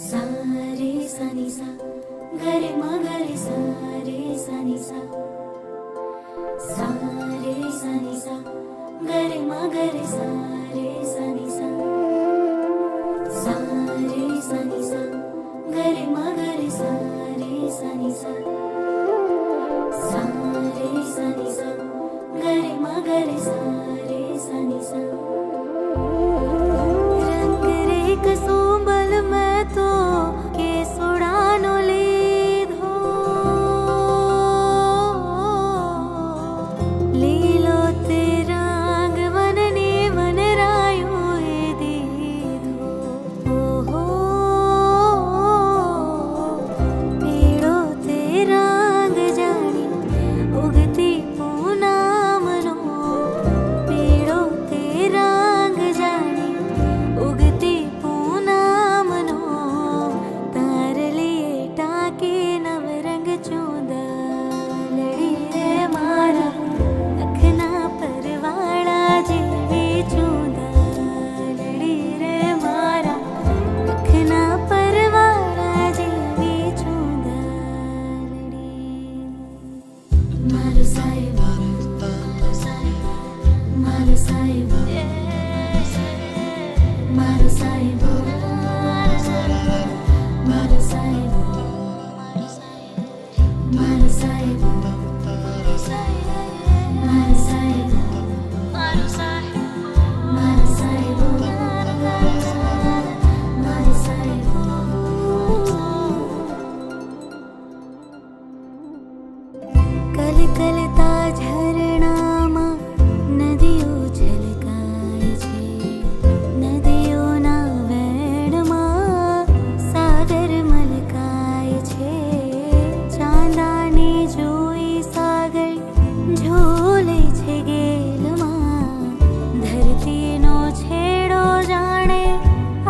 सा रे सा नि सा ग रे म ग रे सा रे सा नि सा सा रे सा नि सा ग रे म ग रे सा रे सा नि सा सा रे सा नि सा ग रे म ग रे सा रे सा नि सा सा रे सा नि सा ग रे म ग रे सा रे सा नि सा रंग रे कसुंबल मैं तो केसुडानो लीधो लीलो ते रंग वनने वनरायो ए दीधो ओहो पीड़ो ते रंग जानी उगती पूनमनो पीड़ो ते रंग जानी उगती पूनमनो तार लिए टाके नवरंग चूंदलड़ी रे मारा अखना परवाड़ा जेवी चूंदलड़ी रे मारा अखना परवाड़ा जेवी चूंदलड़ी मारो साहिब मारो साहिब मारो साहिब मारो साहिब मारो साहिब मारो साहिब मारो साहिब मारो साहिब मारो साहिब कल कलता झरणाમાં નદીઓ છલકાય છે નદીઓના વેણમાં સાગર મલકાય છે ચાંદાને જોઈ સાગર ઝૂલે છે ગેલમાં ધરતીનો છેડો જાણે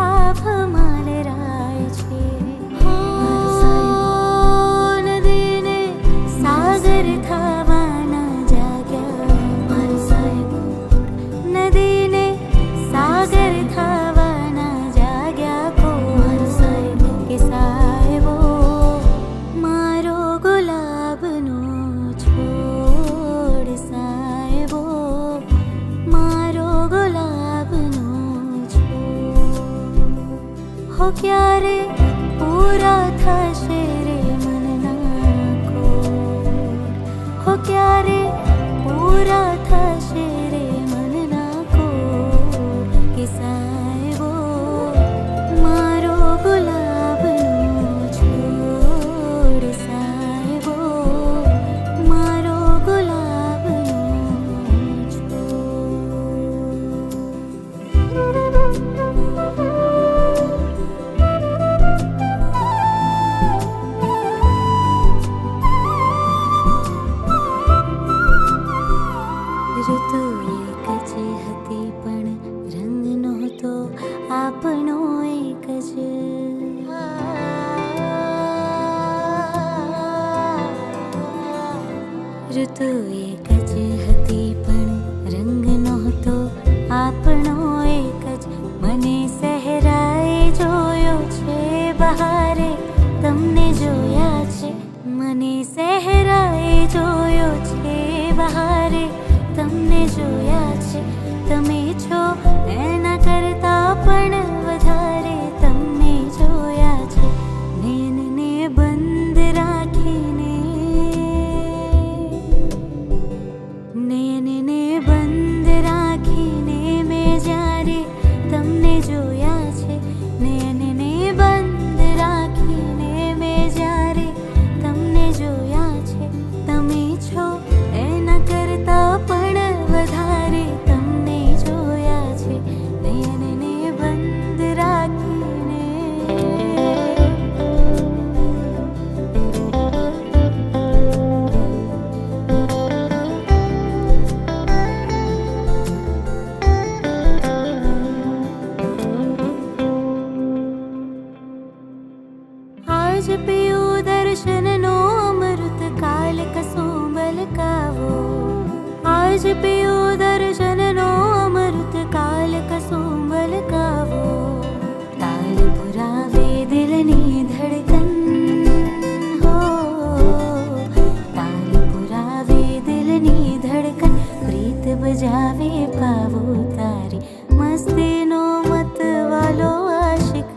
આભમાં લહેરાય છે નદીને સાગર થવાના જાગ્યા મારો સાહેબ નદીને સાગર થવાના જાગ્યા કો મારો સાહેબ કે સાહેબો મારો ગુલાબનો છોડ સાહેબો મારો ગુલાબનો છોડ હો ક્યારે પૂરા થશે રે મનના કોડ હો ક્યારે પૂરા થશે રે મનના કોડ કે સાહેબો મારો ગુલાબનો છોડ સાહેબો મારો ગુલાબનો છોડ ઋતુ એક જ હતી પણ રંગ નહોતો આપણો એક જ ઋતુ એક જ હતી પણ રંગ નહોતો આપણો એક જ મને સહેરાએ જોયો છે બહારે તમને જોયા છે મને સહેરાએ જોયો છે બહારે તમને જોયા છે તમે છો એના કરતા પણ વધારે તમને જોયા છે નયનને બંધ રાખીને નયનને બંધ રાખીને મેં જ્યારે તમને જોયા છે નયનને બંધ રાખીને મેં જ્યારે તમને જોયા છે તમે છો એના કરતા પણ વધારે તમને જોયા છે નયનને બંધ રાખીને आज पियो दर्शननो अमृत काल कसुंबल कावो आज पियो दर्शननो अमृत काल कसुंबल कावो ताल पुरावे दिल દિલની ધડકન હો તાલ પુરાવે દિલની ધડકન પ્રીત બજાવે પાવો તારી મસ્તીનો મતવાલો આશિક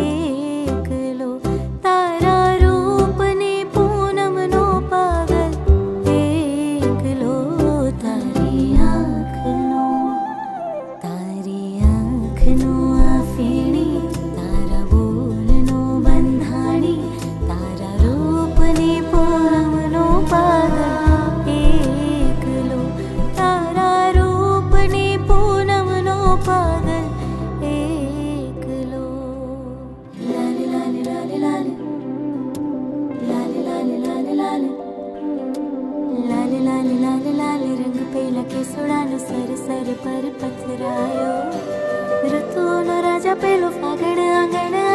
એકલો તારા રૂપની પૂનમનો પાગલ એકલો તારી આંખનો આ ફીણી તારા બોલનો બંધાણી તારા રૂપની પૂનમનો પાગલ એકલો તારા રૂપની પૂનમનો પાગલ એકલો લાલ લાલ લાલ લાલ લાલ લાલ લાલ લાલ લાલ લાલ લાલ લાલ રંગ પેલા કેસુડાનો સર સર પર પથરાયો ઋતુઓનો રાજા પેલો ફાગણ આંગણ